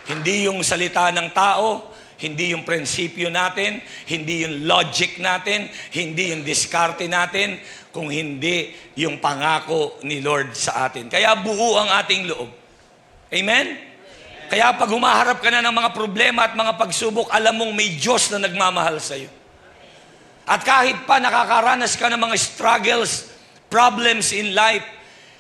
Hindi yung salita ng tao, hindi yung prinsipyo natin, hindi yung logic natin, hindi yung diskarte natin, kung hindi yung pangako ni Lord sa atin. Kaya buo ang ating loob. Amen? Kaya pag humaharap ka na ng mga problema at mga pagsubok, alam mong may Diyos na nagmamahal sa iyo. At kahit pa nakakaranas ka ng mga struggles, problems in life,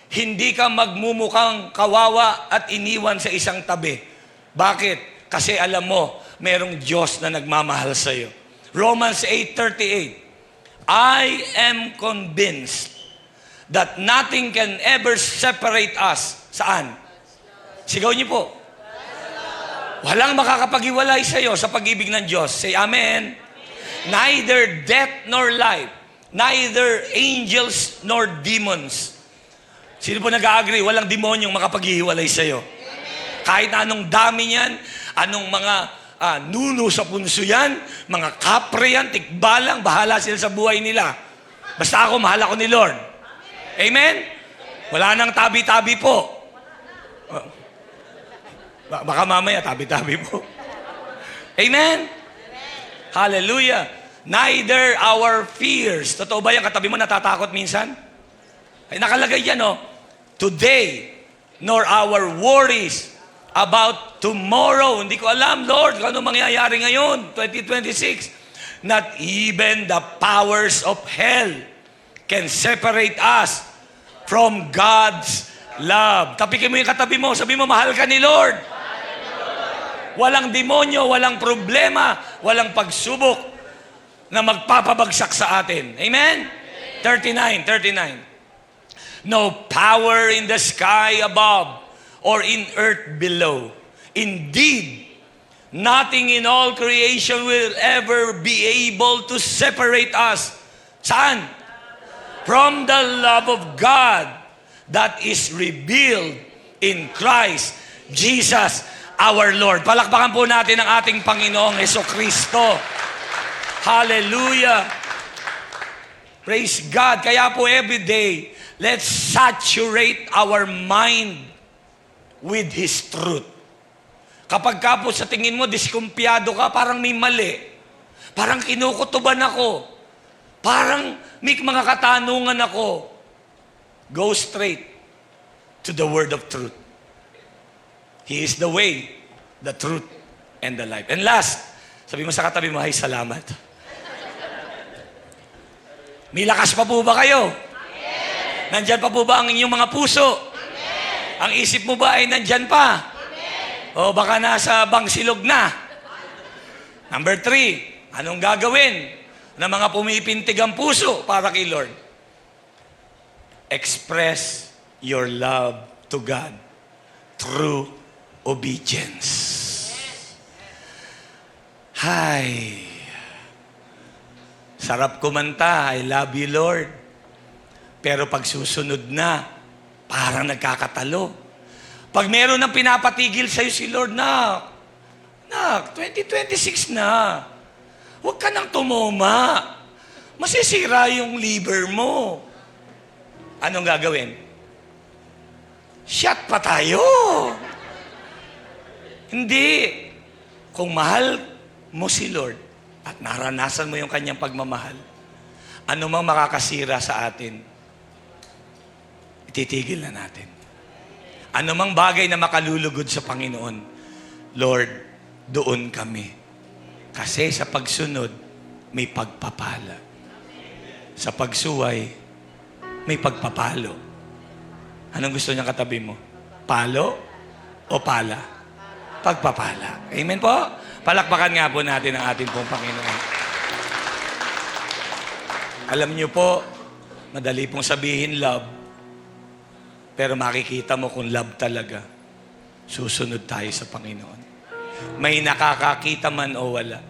hindi ka magmumukhang kawawa at iniwan sa isang tabi. Bakit? Kasi alam mo, merong Diyos na nagmamahal sa iyo. Romans 8:38, I am convinced that nothing can ever separate us. Saan? Sigaw niyo po. Walang makakapag-iwalay sa iyo sa pag-ibig ng Diyos. Say amen. Neither death nor life, neither angels nor demons. Sino po nag-agree? Walang demonyong makapag-iwalay sa iyo. Kahit na anong dami niyan, anong mga nuno sa punso yan, mga kapre yan, tikbalang, bahala sila sa buhay nila. Basta ako, mahal ako ni Lord. Amen? Wala nang tabi-tabi po. Baka mamaya, tabi-tabi po. Amen? Hallelujah. Neither our fears. Totoo ba yung katabi mo natatakot minsan? Ay nakalagay yan, oh. Today, nor our worries about tomorrow. Hindi ko alam, Lord, kung ano mangyayari ngayon, 2026. Not even the powers of hell can separate us from God's love. Tapikin mo yung katabi mo, sabi mo, mahal ka ni Lord. Walang demonyo, walang problema, walang pagsubok na magpapabagsak sa atin. Amen? 39. No power in the sky above or in earth below. Indeed, nothing in all creation will ever be able to separate us. Saan? From the love of God that is revealed in Christ Jesus our Lord. Palakpakan po natin ang ating Panginoong Jesucristo. Hallelujah. Praise God. Kaya po every day, let's saturate our mind with His truth. Kapag ka po sa tingin mo, diskumpiyado ka, parang may mali. Parang kinukutuban ako. Parang may mga katanungan ako. Go straight to the word of truth. He is the way, the truth, and the life. And last, sabi mo sa katabi mo, ay salamat. May lakas pa po ba kayo? Nandyan pa po ba ang inyong mga puso? Ang isip mo ba ay nandyan pa? O baka nasa bangsilog na? Number 3, anong gagawin ng mga pumipintig ang puso para kay Lord? Express your love to God through obedience. Hi. Sarap kumanta, I love you, Lord. Pero pag susunod na, parang nagkakatalo. Pag meron ng pinapatigil sa'yo si Lord, Nak, 2026 na. Huwag ka nang tumoma. Masisira yung liver mo. Anong gagawin? Shot pa tayo. Hindi. Kung mahal mo si Lord at naranasan mo yung kanyang pagmamahal, ano mang makakasira sa atin, ititigil na natin. Ano mang bagay na makalulugod sa Panginoon, Lord, doon kami. Kasi sa pagsunod, may pagpapala. Sa pagsuway, may pagpapalo. Anong gusto niyang katabi mo? Palo o pala? Pagpapala. Amen po? Palakpakan nga po natin ang ating pong Panginoon. Alam niyo po, madali pong sabihin love, pero makikita mo kung love talaga, susunod tayo sa Panginoon. May nakakakita man o wala.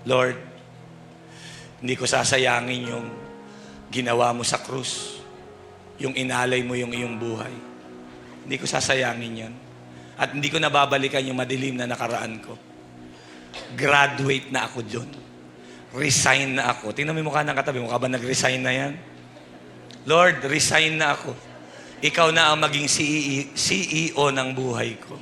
Lord, hindi ko sasayangin yung ginawa mo sa krus, yung inalay mo yung iyong buhay. Hindi ko sasayangin yun. At hindi ko nababalikan yung madilim na nakaraan ko. Graduate na ako dun. Resign na ako. Tingnan mo yung mukha ng katabi. Mukha ba nag-resign na yan? Lord, resign na ako. Ikaw na ang maging CEO ng buhay ko.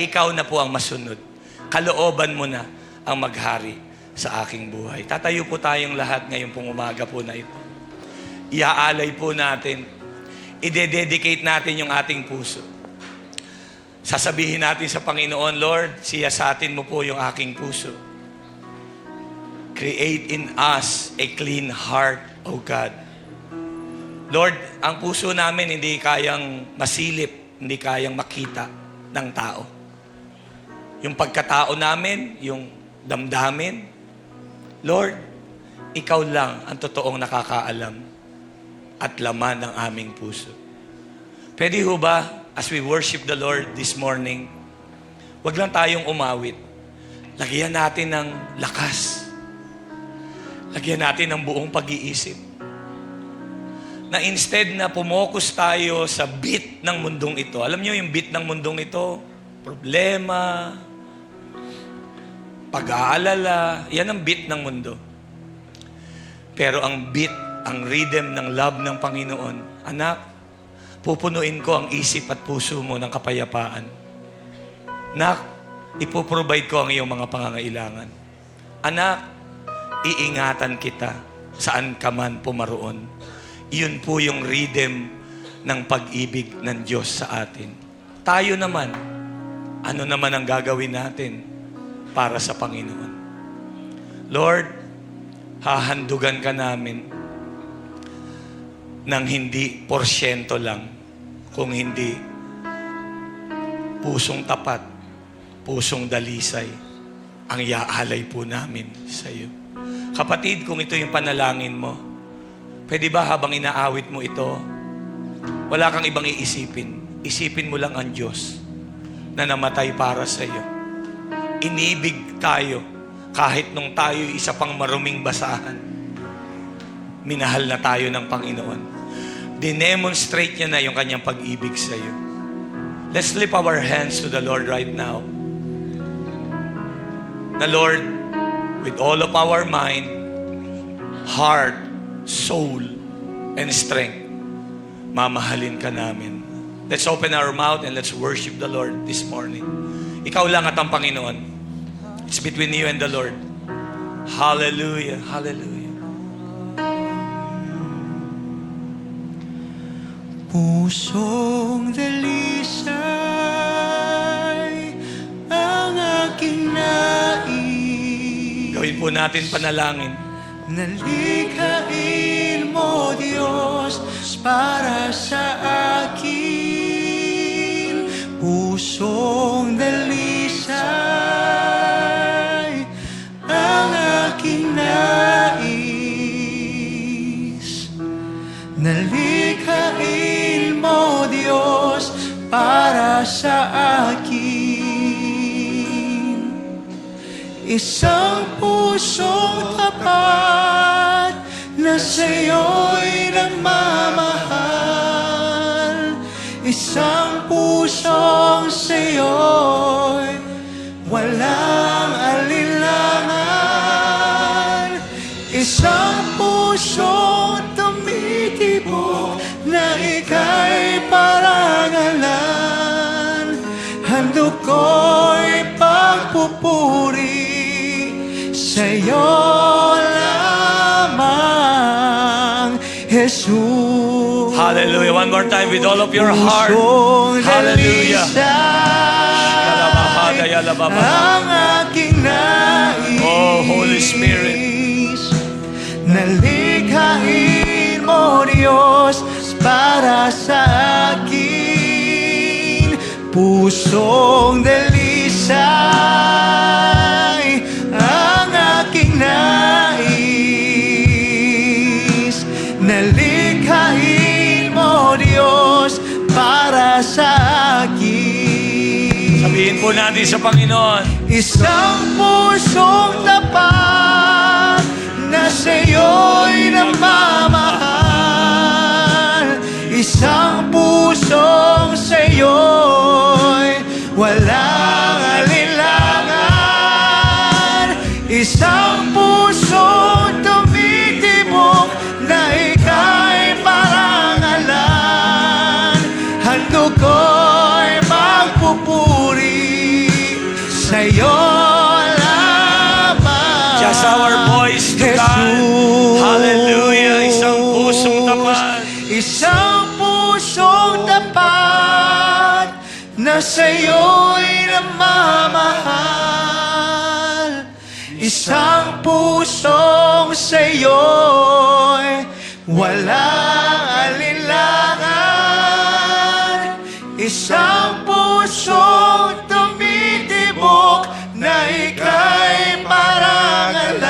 Ikaw na po ang masunod. Kalooban mo na ang maghari sa aking buhay. Tatayo po tayong lahat ngayong pong umaga po na ito. Iaalay po natin. Ide-dedicate natin yung ating puso. Sasabihin natin sa Panginoon, Lord, siyasatin mo po yung aking puso. Create in us a clean heart, O God. Lord, ang puso namin hindi kayang masilip, hindi kayang makita ng tao. Yung pagkatao namin, yung damdamin, Lord, ikaw lang ang totoong nakakaalam at laman ng aming puso. Pwede ho ba, as we worship the Lord this morning, wag lang tayong umawit. Lagyan natin ng lakas. Lagyan natin ng buong pag-iisip. Na instead na pumokus tayo sa beat ng mundong ito. Alam niyo yung beat ng mundong ito? Problema, pag-aalala, yan ang beat ng mundo. Pero ang beat, ang rhythm ng love ng Panginoon, anak, pupunuin ko ang isip at puso mo ng kapayapaan. Anak, ipoprovide ko ang iyong mga pangangailangan. Anak, iingatan kita saan ka man pumaroon. Iyon po yung rhythm ng pag-ibig ng Diyos sa atin. Tayo naman, ano naman ang gagawin natin para sa Panginoon? Lord, hahandugan ka namin ng hindi porsyento lang, kung hindi pusong tapat, pusong dalisay, ang iaalay po namin sa iyo. Kapatid, kung ito yung panalangin mo, pwede ba habang inaawit mo ito, wala kang ibang iisipin. Isipin mo lang ang Diyos na namatay para sa iyo. Inibig tayo kahit nung tayo isa pang maruming basahan. Minahal na tayo ng Panginoon. Dinemonstrate niya na yung kanyang pag-ibig sa iyo. Let's lift our hands to the Lord right now. The Lord, with all of our mind, heart, soul, and strength, mamahalin ka namin. Let's open our mouth and let's worship the Lord this morning. Ikaw lang at ang Panginoon. It's between you and the Lord. Hallelujah, hallelujah. Pusong dalisay ang aking nais. Gawin po natin panalangin. Nalikhain mo, Diyos, para sa akin. Pusong dalisay ang aking nais. Nalikhain mo, Diyos, para sa akin. Isang pusong tapat na na sa'yo'y nagmamahal. Isang pusong sa'yo'y walang alinlangan. Isang pusong tumitibok na ika'y parangalan. Handog ko'y pagpupuri sa'yo lamang, Jesus. Hallelujah. One more time with all of your heart. Hallelujah. Ang aking nais. Oh, Holy Spirit. Nalikhain mo, Diyos, para sa akin. Pusong dalisay ang aking nais. Nalikhain mo, Diyos, para sa akin. Sabihin po natin sa Panginoon. Isang pusong tapat na sa'yo'y nagmamahal. Isang pusong sa'yo'y walang alinlangan. Isang pusong tumitibok na ika'y parangalan. Handog ko'y magpupuri sa'yo lamang, Just our voice to God. Hallelujah. Isang pusong tapat. Isang pusong tapat na sa'yo'y namamahal. Isang pusong sa'yo'y walang alinlangan. Isang pusong tumitibok na ika'y parangalan.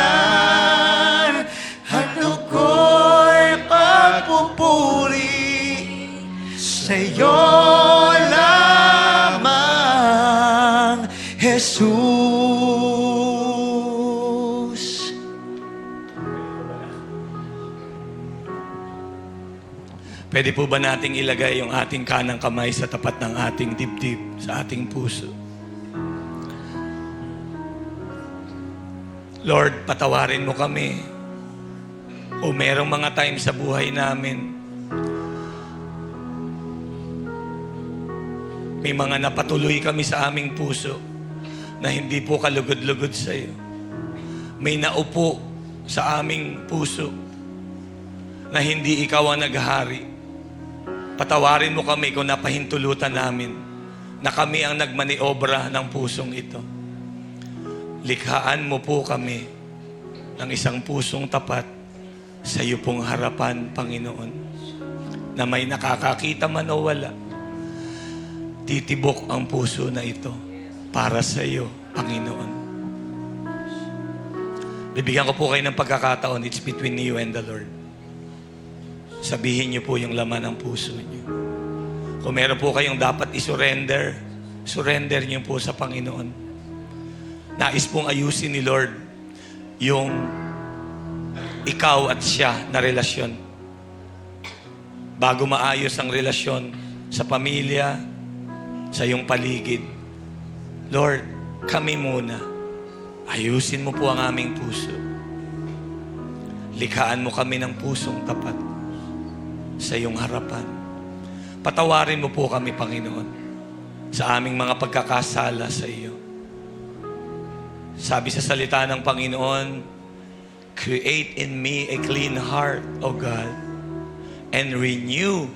Handog ko'y pagpupuri sa'yo lamang, Jesus. Pwede po ba nating ilagay yung ating kanang kamay sa tapat ng ating dibdib, sa ating puso? Lord, patawarin mo kami. O merong mga time sa buhay namin, may mga napatuloy kami sa aming puso na hindi po kalugod-lugod sa iyo. May naupo sa aming puso na hindi ikaw ang naghari. Patawarin mo kami kung napahintulutan namin na kami ang nagmaniobra ng pusong ito. Likhaan mo po kami ng isang pusong tapat sa iyo pong harapan, Panginoon, na may nakakakita man o wala. Titibok ang puso na ito para sa iyo, Panginoon. Bibigyan ko po kayo ng pagkakataon. It's between you and the Lord. Sabihin niyo po yung laman ng puso niyo. Kung meron po kayong dapat isurrender, surrender niyo po sa Panginoon. Nais pong ayusin ni Lord yung ikaw at siya na relasyon. Bago maayos ang relasyon sa pamilya, sa iyong paligid, Lord, kami muna. Ayusin mo po ang aming puso. Likhaan mo kami ng pusong tapat sa iyong harapan. Patawarin mo po kami, Panginoon, sa aming mga pagkakasala sa iyo. Sabi sa salita ng Panginoon, create in me a clean heart, O God, and renew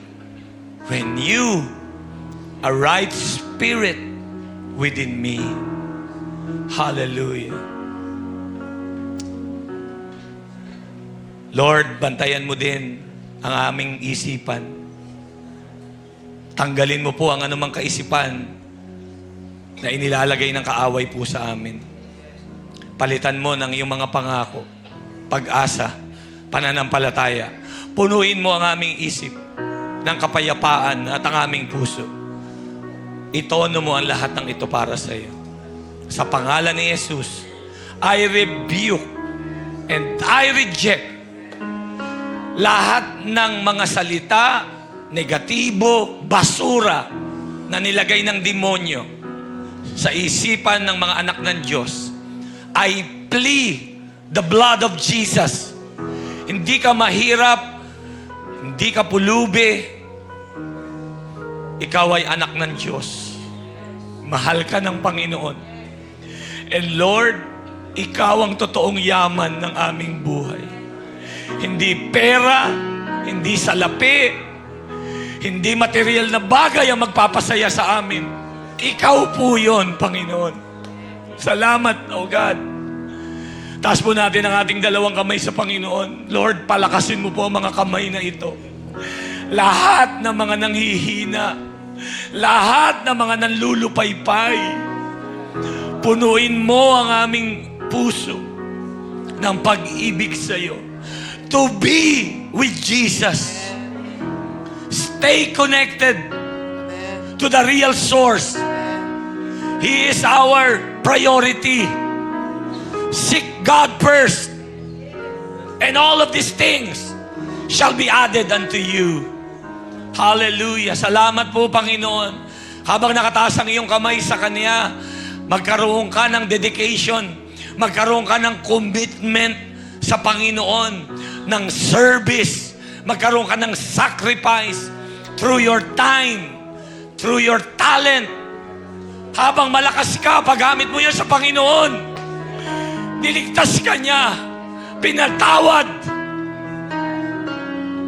a right spirit within me. Hallelujah. Lord, bantayan mo din ang aming isipan. Tanggalin mo po ang anumang kaisipan na inilalagay ng kaaway po sa amin. Palitan mo ng iyong mga pangako, pag-asa, pananampalataya. Punuin mo ang aming isip ng kapayapaan at ang aming puso. Itono mo ang lahat ng ito para sa iyo. Sa pangalan ni Jesus, I rebuke and I reject lahat ng mga salita, negatibo, basura na nilagay ng demonyo sa isipan ng mga anak ng Diyos, I plead the blood of Jesus. Hindi ka mahirap, hindi ka pulubi, ikaw ay anak ng Diyos. Mahal ka ng Panginoon. And Lord, ikaw ang totoong yaman ng aming buhay. Hindi pera, hindi salapi, hindi material na bagay ang magpapasaya sa amin. Ikaw po yun, Panginoon. Salamat, O God. Taas po natin ang ating dalawang kamay sa Panginoon. Lord, palakasin mo po ang mga kamay na ito. Lahat ng mga nanghihina, lahat ng mga nanlulupaypay, punuin mo ang aming puso ng pag-ibig sa iyo. To be with Jesus. Stay connected to the real source. He is our priority. Seek God first, and all of these things shall be added unto you. Hallelujah. Salamat po, Panginoon. Habang nakataas ang iyong kamay sa Kanya, magkaroon ka ng dedication, magkaroon ka ng commitment sa Panginoon, ng service, magkaroon ka ng sacrifice through your time, through your talent. Habang malakas ka, paggamit mo yan sa Panginoon. Niligtas ka niya, pinatawad,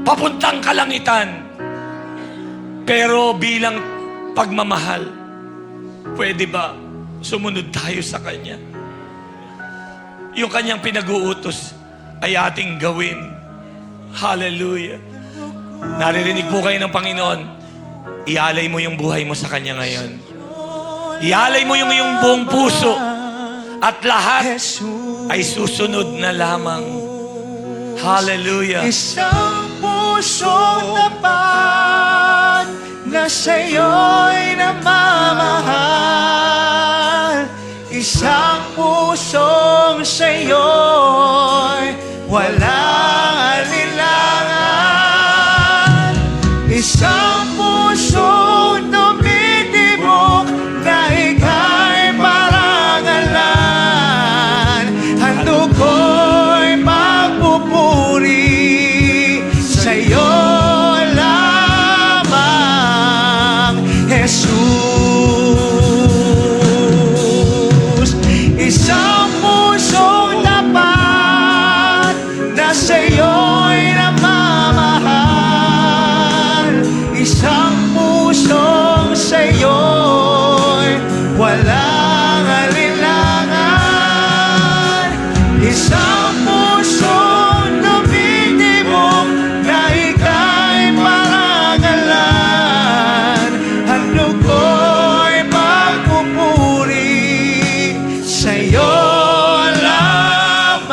papuntang kalangitan. Pero bilang pagmamahal, pwede ba sumunod tayo sa Kanya? Yung Kanyang pinag-uutos ay ating gawin. Hallelujah. Naririnig po kayo ng Panginoon. Ialay mo yung buhay mo sa Kanya ngayon. Ialay mo yung iyong buong puso. At lahat ay susunod na lamang. Hallelujah. Isang pusong tapat na sa'yo'y namamahal. Isang pusong sa'yo'y walang alinlangan. Isang pusong tumitibok na ika'y parangalan. Handog ko'y magpupuri sa'yo lamang, Jesus. Isang pusong tapat na sa'yo'y namamahal. Isang pusong sa'yo'y walang alinlangan. Isang pusong tumitibok na ika'y parangalan. Handog ko'y magpupuri sa'yo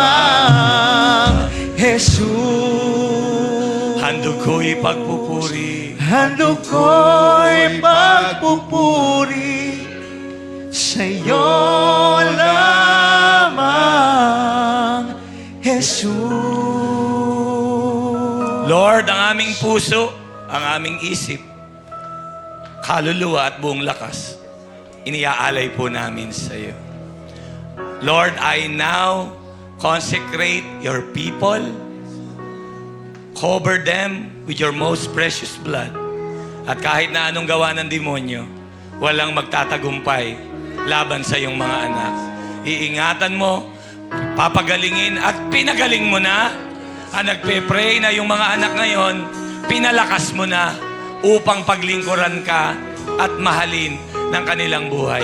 lamang, Jesus. Handog ko'y pagpupuri. Handog ko'y pagpupuri sa'yo lamang, Jesus. Lord, ang aming puso, ang aming isip, kaluluwa at buong lakas, iniaalay po namin sa iyo. Lord, I now consecrate your people. Cover them with your most precious blood. At kahit na anong gawa ng demonyo, walang magtatagumpay laban sa iyong mga anak. Iingatan mo, papagalingin at pinagaling mo na. Ang nagpe-pray na yung mga anak ngayon, pinalakas mo na upang paglingkuran ka at mahalin ng kanilang buhay.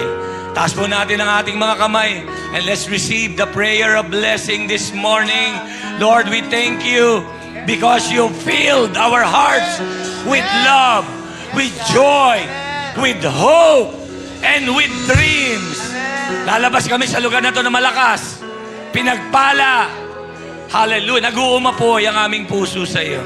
Taas po natin ang ating mga kamay and let's receive the prayer of blessing this morning. Lord, we thank you because you filled our hearts with love, with joy, with hope, and with dreams. Lalabas kami sa lugar na ito na malakas. Pinagpala. Hallelujah. Nag-uuma po ang aming puso sa iyo.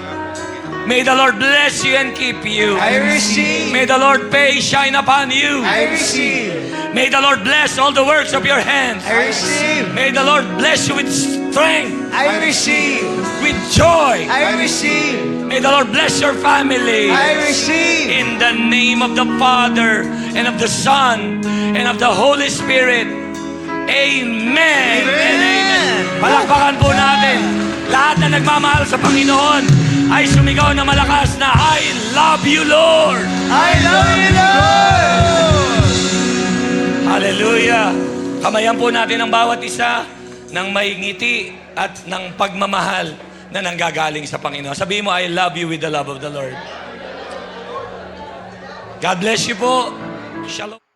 May the Lord bless you and keep you. I receive. May the Lord face shine upon you. I receive. May the Lord bless all the works of your hands. I receive. May the Lord bless you with strength I receive. with joy. I receive. May the Lord bless your family. I receive. In the name of the Father, and of the Son, and of the Holy Spirit. Amen. And amen. Palakpakan po natin. Lahat na nagmamahal sa Panginoon ay sumigaw na malakas na, I love you, Lord. I love you, Lord. Hallelujah. Kamayan po natin ang bawat isa ng may ngiti at ng pagmamahal na nanggagaling sa Panginoon. Sabihin mo, I love you with the love of the Lord. God bless you po. Shalom.